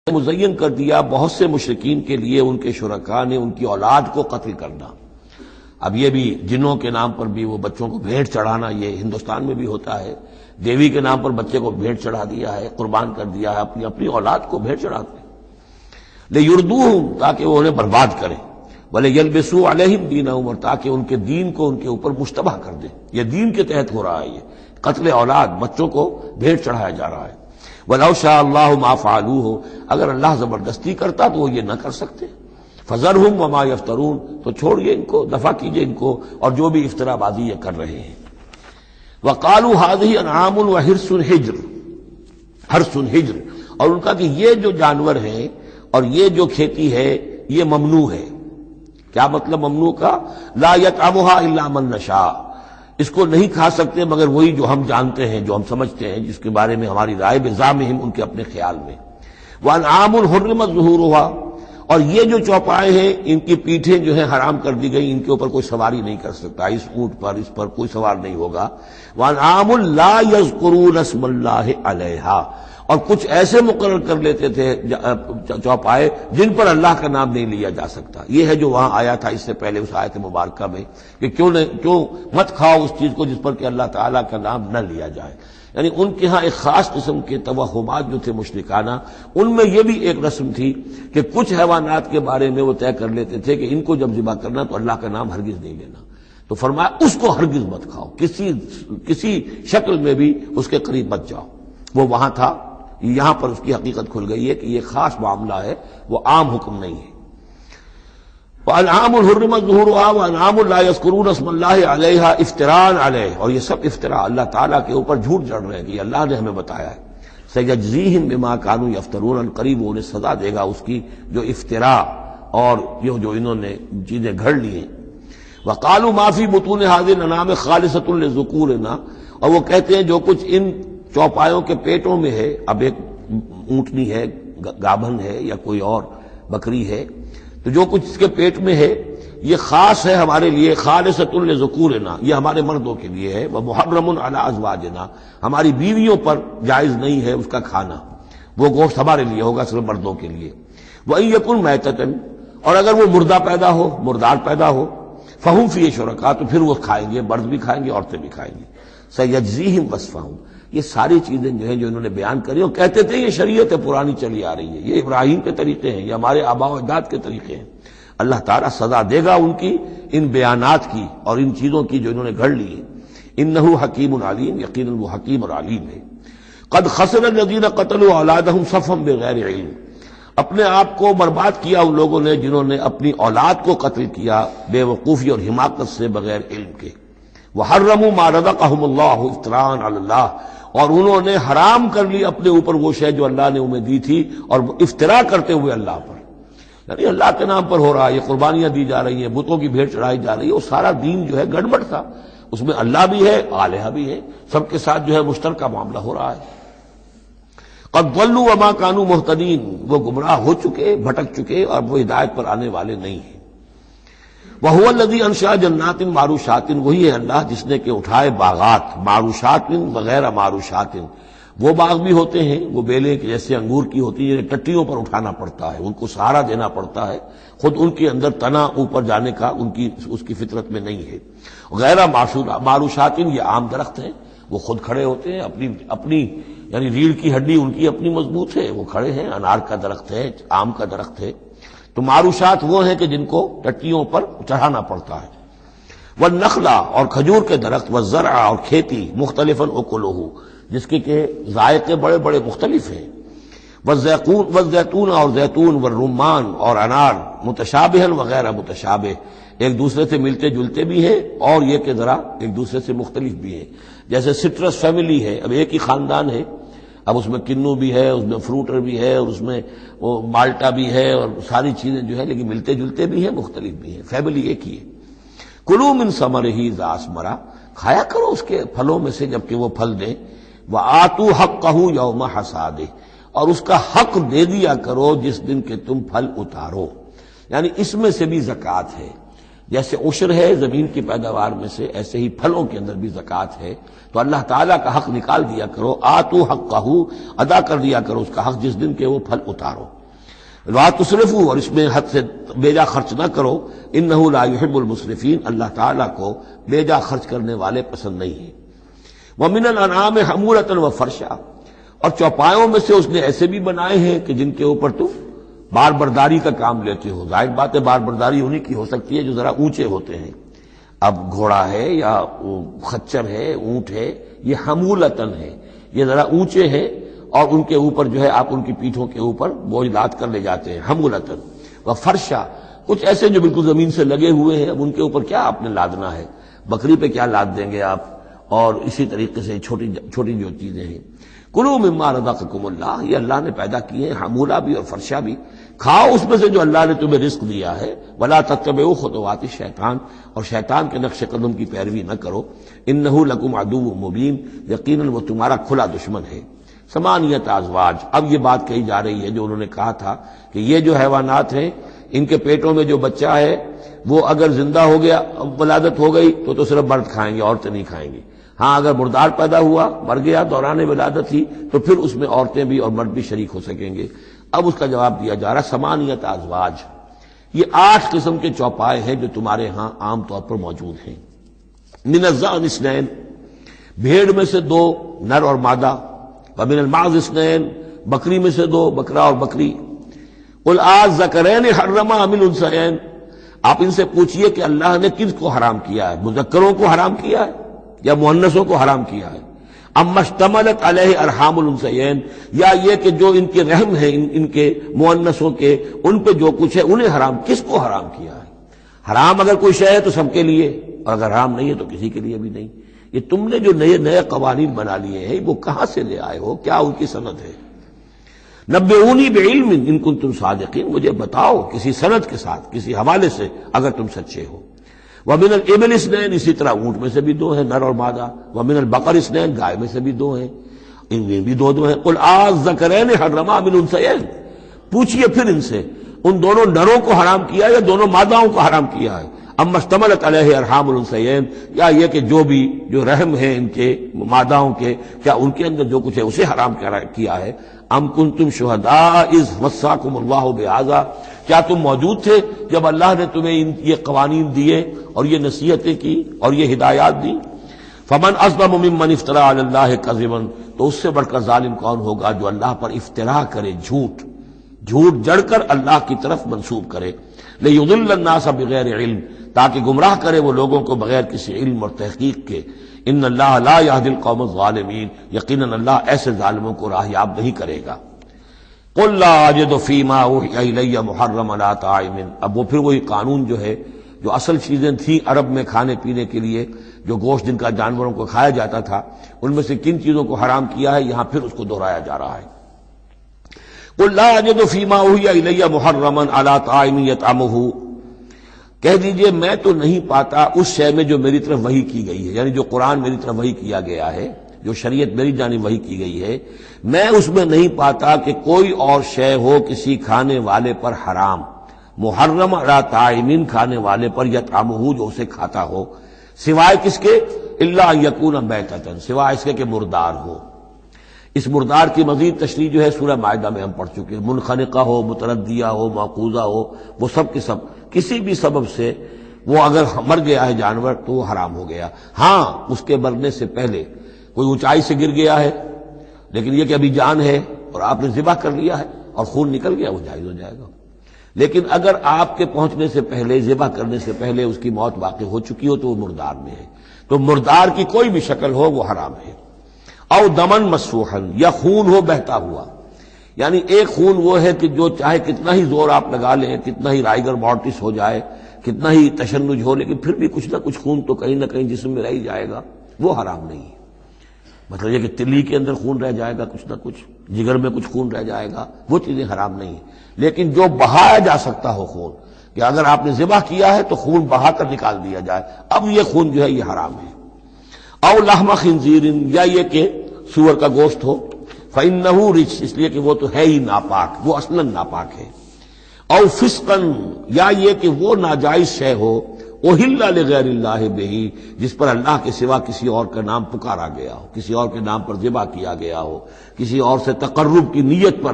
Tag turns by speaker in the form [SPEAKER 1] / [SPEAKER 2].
[SPEAKER 1] مزین کر دیا بہت سے مشرکین کے لیے ان کے شرکاء نے ان کی اولاد کو قتل کرنا۔ اب یہ بھی جنوں کے نام پر بھی وہ بچوں کو بھیٹ چڑھانا، یہ ہندوستان میں بھی ہوتا ہے، دیوی کے نام پر بچے کو بھیٹ چڑھا دیا ہے، قربان کر دیا ہے، اپنی اولاد کو بھیٹ چڑھاتے ہیں لیردوہم، تاکہ وہ انہیں برباد کریں، ولیلبسوا علیہم دینہم، اور تاکہ ان کے دین کو ان کے اوپر مشتبہ کر دیں۔ یہ دین کے تحت ہو رہا ہے، یہ قتل اولاد، بچوں کو بھیٹ چڑھایا جا رہا ہے۔ وَلَوْ شَاءَ اللَّهُ مَا فَعَلُوهُ، اگر اللہ زبردستی کرتا تو وہ یہ نہ کر سکتے۔ فَذَرْهُمْ وَمَا يَفْتَرُونَ، تو چھوڑیے ان کو، دفع کیجئے ان کو اور جو بھی افترا بازی یہ کر رہے ہیں۔ وَقَالُوا هَٰذِهِ أَنْعَامٌ وَحِرْثٌ حِجْرٌ، اور ان کا کہ یہ جو جانور ہیں اور یہ جو کھیتی ہے یہ ممنوع ہے۔ کیا مطلب ممنوع کا؟ لا يطعمها الا من نشاء، اس کو نہیں کھا سکتے مگر وہی جو ہم جانتے ہیں، جو ہم سمجھتے ہیں، جس کے بارے میں ہماری رائے بزعمہم، ان کے اپنے خیال میں۔ وانعام حرمت ظہورها، اور یہ جو چوپائے ہیں ان کی پیٹھیں جو ہیں حرام کر دی گئی، ان کے اوپر کوئی سواری نہیں کر سکتا، اس اونٹ پر، اس پر کوئی سوار نہیں ہوگا۔ وانعام لا یذکرون اسم اللہ علیہا، اور کچھ ایسے مقرر کر لیتے تھے چوپائے جن پر اللہ کا نام نہیں لیا جا سکتا۔ یہ ہے جو وہاں آیا تھا اس سے پہلے اس آیت مبارکہ میں کہ کیوں مت کھاؤ اس چیز کو جس پر کہ اللہ تعالیٰ کا نام نہ لیا جائے۔ یعنی ان کے ہاں ایک خاص قسم کے توہمات جو تھے مشرکانہ، ان میں یہ بھی ایک رسم تھی کہ کچھ حیوانات کے بارے میں وہ طے کر لیتے تھے کہ ان کو جب ذبح کرنا تو اللہ کا نام ہرگز نہیں لینا، تو فرمایا اس کو ہرگز مت کھاؤ، کسی شکل میں بھی اس کے قریب مت جاؤ۔ وہ وہاں تھا، یہاں پر اس کی حقیقت کھل گئی ہے کہ یہ خاص معاملہ ہے، وہ عام حکم نہیں ہے۔ وَأَنْعَامٌ حُرِّمَتْ ظُهُورُهَا وَأَنْعَامٌ لَا يَذْكُرُونَ اسْمَ اللَّهِ عَلَيْهَا افْتِرَاءً عَلَيْهِ، اور یہ سب افطرا اللہ تعالیٰ کے اوپر جھوٹ جڑ رہے ہیں کہ اللہ نے ہمیں بتایا ہے۔ سَيَجْزِيهِمْ بِمَا كَانُوا يَفْتَرُونَ، قریب انہیں سزا دے گا اس کی جو افطرا اور یہ جو انہوں نے چیزیں گھڑ لی ہیں۔ وَقَالُوا مَا فِي بُطُونِ هَٰذِهِ الْأَنْعَامِ خَالِصَةٌ لِّذُكُورِنَا، اور وہ کہتے ہیں جو کچھ ان چوپایوں کے پیٹوں میں ہے، اب ایک اونٹنی ہے، گابھن ہے یا کوئی اور بکری ہے، تو جو کچھ اس کے پیٹ میں ہے یہ خاص ہے ہمارے لیے، خالصۃ لذکورنا، یہ ہمارے مردوں کے لیے ہے، ومحرم علی ازواجنا، ہماری بیویوں پر جائز نہیں ہے اس کا کھانا، وہ گوشت ہمارے لیے ہوگا صرف مردوں کے لیے۔ وَإِن يَكُن مَيْتَةً، اور اگر وہ مردہ پیدا ہو، مردار پیدا ہو، فَهُمْ فِيهِ شُرَكَاء، تو پھر وہ کھائیں گے، مرد بھی کھائیں گے، عورتیں بھی کھائیں گی۔ سَيَجْزِيهِمْ وَصْفَهُمْ، یہ ساری چیزیں جو ہیں جو انہوں نے بیان کری اور کہتے تھے یہ شریعت پرانی چلی آ رہی ہے، یہ ابراہیم کے طریقے ہیں، یہ ہمارے آباء و اجداد کے طریقے ہیں، اللہ تعالیٰ سزا دے گا ان کی ان بیانات کی اور ان چیزوں کی جو انہوں نے گھڑ لی ہے۔ انہ حکیم علیم، یقیناً وہ حکیم اور علیم ہے۔ قد خسر الذین قتلوا اولادہم صفحا بغیر علم، اپنے آپ کو برباد کیا ان لوگوں نے جنہوں نے اپنی اولاد کو قتل کیا بے وقوفی اور حماقت سے، بغیر علم کے۔ وحرموا ما رزقهم اللہ افتراء علی اللہ، اور انہوں نے حرام کر لی اپنے اوپر وہ شے جو اللہ نے انہیں دی تھی، اور افطرا کرتے ہوئے اللہ پر، یعنی اللہ کے نام پر ہو رہا ہے، یہ قربانیاں دی جا رہی ہیں، بتوں کی بھیٹ چڑھائی جا رہی ہے، وہ سارا دین جو ہے گڑبڑ تھا، اس میں اللہ بھی ہے، آلہہ بھی ہے، سب کے ساتھ جو ہے مشترکہ معاملہ ہو رہا ہے۔ قد ضلوا وما كانوا مهتدين، وہ گمراہ ہو چکے، بھٹک چکے، اور وہ ہدایت پر آنے والے نہیں ہیں۔ وَهُوَ الَّذِي أَنشَأَ جَنَّاتٍ مَّعْرُوشَاتٍ، وہی ہے اللہ جس نے کہ اٹھائے باغات، معروشات وغیرہ معروشات، وہ باغ بھی ہوتے ہیں وہ بیلیں جیسے انگور کی ہوتی ہیں، ٹٹیوں پر اٹھانا پڑتا ہے، ان کو سہارا دینا پڑتا ہے، خود ان کے اندر تنا اوپر جانے کا اس کی فطرت میں نہیں ہے۔ غیر معروشات، یہ عام درخت ہیں، وہ خود کھڑے ہوتے ہیں، اپنی یعنی ریڑھ کی ہڈی ان کی اپنی مضبوط ہے، وہ کھڑے ہیں، انار کا درخت ہے، آم کا درخت ہے۔ تو معروشات وہ ہیں کہ جن کو ٹٹیوں پر چڑھانا پڑتا ہے۔ والنخلا، اور کھجور کے درخت، والزرع، اور کھیتی، مختلفاً اکلہ، جس کے کہ ذائقے بڑے بڑے مختلف ہیں۔ والزیتون، اور زیتون، والرمان، اور انار، متشابہا وغیر متشابہ، ایک دوسرے سے ملتے جلتے بھی ہیں اور یہ کہ ذرا ایک دوسرے سے مختلف بھی ہیں۔ جیسے سٹرس فیملی ہے، اب ایک ہی خاندان ہے، اب اس میں کنو بھی ہے، اس میں فروٹر بھی ہے، اور اس میں وہ مالٹا بھی ہے، اور ساری چیزیں جو ہے لیکن ملتے جلتے بھی ہیں، مختلف بھی ہیں، فیملی ایک ہی ہے۔ کلوا من ثمرہ اذا اثمر، کھایا کرو اس کے پھلوں میں سے جب کہ وہ پھل دیں۔ وآتوا حقہ یوم حصادہ، اور اس کا حق دے دیا کرو جس دن کہ تم پھل اتارو، یعنی اس میں سے بھی زکوٰۃ ہے، جیسے عشر ہے زمین کی پیداوار میں سے، ایسے ہی پھلوں کے اندر بھی زکوٰۃ ہے، تو اللہ تعالیٰ کا حق نکال دیا کرو، آتوا حقہ، ادا کر دیا کرو اس کا حق جس دن کہ وہ پھل اتارو۔ لا تسرفوا، اور اس میں حد سے بیجا خرچ نہ کرو، انہ لا یحب المسرفین، اللہ تعالیٰ کو بیجا خرچ کرنے والے پسند نہیں ہیں۔ ومن الانعام حمولۃ وفرشا، اور چوپایوں میں سے اس نے ایسے بھی بنائے ہیں کہ جن کے اوپر تم بار برداری کا کام لیتے ہو۔ ظاہر بات ہے بار برداری انہی کی ہو سکتی ہے جو ذرا اونچے ہوتے ہیں، اب گھوڑا ہے یا خچر ہے، اونٹ ہے، یہ حمولتن ہے، یہ ذرا اونچے ہیں اور ان کے اوپر جو ہے آپ ان کی پیٹھوں کے اوپر بوجھ لاد کر لے جاتے ہیں، حمولتن وفرشا، کچھ ایسے جو بالکل زمین سے لگے ہوئے ہیں، اب ان کے اوپر کیا آپ نے لادنا ہے، بکری پہ کیا لاد دیں گے آپ، اور اسی طریقے سے چھوٹی چھوٹی جو چیزیں ہیں۔ کلوا مما رزقکم اللہ، یہ اللہ نے پیدا کیے ہیں، حمولہ بھی اور فرشا بھی، کھاؤ اس میں سے جو اللہ نے تمہیں رزق دیا ہے۔ ولا تتبعوا خطوات الشیطان، اور شیطان کے نقش قدم کی پیروی نہ کرو، انہ لکم عدو مبین، یقیناً وہ تمہارا کھلا دشمن ہے۔ ثمانیۃ ازواج، اب یہ بات کہی جا رہی ہے جو انہوں نے کہا تھا کہ یہ جو حیوانات ہیں ان کے پیٹوں میں جو بچہ ہے وہ اگر زندہ ہو گیا، ولادت ہو گئی تو صرف مرد کھائیں گے، عورتیں نہیں کھائیں گی۔ ہاں اگر مردار پیدا ہوا، مر گیا دوران ولادت ہی، تو پھر اس میں عورتیں بھی اور مرد بھی شریک ہو سکیں گے۔ اب اس کا جواب دیا جا رہا ثمانیۃ ازواج، یہ 8 قسم کے چوپائے ہیں جو تمہارے ہاں عام طور پر موجود ہیں۔ من الضأن اثنین، بھیڑ میں سے 2 نر اور مادہ، ومن المعز اثنین، بکری میں سے 2 بکرا اور بکری۔ قل الذکرین حرم ام الانثیین، آپ ان سے پوچھئے کہ اللہ نے کس کو حرام کیا ہے، مذکروں کو حرام کیا ہے یا مؤنثوں کو حرام کیا ہے؟ اما اشتملت علیہ ارحام الانثیین، یا یہ کہ جو ان کے رحم ہیں ان کے مؤنثوں کے، ان پہ جو کچھ ہے انہیں حرام، کس کو حرام کیا ہے؟ حرام اگر کوئی شے ہے تو سب کے لیے، اور اگر حرام نہیں ہے تو کسی کے لیے بھی نہیں۔ یہ تم نے جو نئے نئے قوانین بنا لیے ہیں وہ کہاں سے لے آئے ہو، کیا ان کی سند ہے؟ نبئونی بعلم ان کنتم صادقین، مجھے بتاؤ کسی سند کے ساتھ، کسی حوالے سے اگر تم سچے ہو۔ ومن الابل اثنین، اسی طرح اونٹ میں سے بھی 2 ہیں نر اور مادہ۔ ومن البقر اثنین، گائے میں سے بھی 2 ہیں، ان میں بھی 2 ہیں۔ قل الذکرین حرم ام الانثیین، پوچھئے پھر ان سے ان دونوں نروں کو حرام کیا یا دونوں ماداؤں کو حرام کیا ہے؟ اما اشتملت علیہ ارحام الانثیین، یا یہ کہ جو رحم ہیں ان کے ماداؤں کے، کیا ان کے اندر جو کچھ ہے اسے حرام کیا ہے؟ ام کنتم شہداء اذ وصاکم اللہ بہذا، کیا تم موجود تھے جب اللہ نے تمہیں یہ قوانین دیے اور یہ نصیحتیں کی اور یہ ہدایات دی؟ فمن اظلم ممن افترى علی اللہ کذبا، تو اس سے بڑھ کر ظالم کون ہوگا جو اللہ پر افترا کرے، جھوٹ جڑ کر اللہ کی طرف منسوب کرے۔ لیضل الناس بغیر علم، تاکہ گمراہ کرے وہ لوگوں کو بغیر کسی علم اور تحقیق کے۔ ان اللہ لا یہدی القوم الظالمین، یقیناً اللہ ایسے ظالموں کو راہیاب نہیں کرے گا۔ قل لا اجد فیما اوحی الی محرما علی طاعم، اب وہ پھر وہی قانون جو ہے، جو اصل چیزیں تھیں عرب میں کھانے پینے کے لیے، جو گوشت جن کا جانوروں کو کھایا جاتا تھا، ان میں سے کن چیزوں کو حرام کیا ہے، یہاں پھر اس کو دہرایا جا رہا ہے۔ قل لا اجد فیما اوحی الی محرما علی طاعم یطعمہ، کہہ دیجئے میں تو نہیں پاتا اس شے میں جو میری طرف وحی کی گئی ہے، یعنی جو قرآن میری طرف وحی کیا گیا ہے، جو شریعت میری جانب وحی کی گئی ہے، میں اس میں نہیں پاتا کہ کوئی اور شے ہو کسی کھانے والے پر حرام، محرم علی طاعمین، کھانے والے پر یطعمہ، جو اسے کھاتا ہو، سوائے کس کے؟ الا ان یکون میتۃ، سوائے اس کے کہ مردار ہو۔ اس مردار کی مزید تشریح جو ہے سورہ مائدہ میں ہم پڑھ چکے ہیں، منخنقہ ہو، متردیہ ہو، موقوذہ ہو، وہ سب کے سب کسی بھی سبب سے وہ اگر مر گیا ہے جانور تو وہ حرام ہو گیا۔ ہاں اس کے مرنے سے پہلے کوئی اونچائی سے گر گیا ہے، لیکن یہ کہ ابھی جان ہے اور آپ نے ذبح کر لیا ہے اور خون نکل گیا، وہ جائز ہو جائے گا۔ لیکن اگر آپ کے پہنچنے سے پہلے، ذبح کرنے سے پہلے اس کی موت واقع ہو چکی ہو تو وہ مردار میں ہے، تو مردار کی کوئی بھی شکل ہو وہ حرام ہے۔ او دمن مسفوحا، یا خون ہو بہتا ہوا، یعنی ایک خون وہ ہے کہ جو چاہے کتنا ہی زور آپ لگا لیں، کتنا ہی رائگر مارٹس ہو جائے، کتنا ہی تشنج ہو، لیکن پھر بھی کچھ نہ کچھ خون تو کہیں نہ کہیں جسم میں رہ ہی جائے گا، وہ حرام نہیں ہے۔ مطلب یہ کہ تلی کے اندر خون رہ جائے گا، کچھ نہ کچھ جگر میں کچھ خون رہ جائے گا، وہ چیزیں حرام نہیں ہیں۔ لیکن جو بہایا جا سکتا ہو خون، کہ اگر آپ نے ذبح کیا ہے تو خون بہا کر نکال دیا جائے، اب یہ خون جو ہے یہ حرام ہے۔ او لحم خنزیر، یا یہ کہ سور کا گوشت ہو، فإنہ رجس، اس لیے کہ وہ تو ہے ہی ناپاک، وہ اصلاً ناپاک ہے۔ او فسقا، یا یہ کہ وہ ناجائز شے ہو، احل لغیر اللہ بہ، جس پر اللہ کے سوا کسی اور کا نام پکارا گیا ہو، کسی اور کے نام پر ذبح کیا گیا ہو، کسی اور سے تقرب کی نیت پر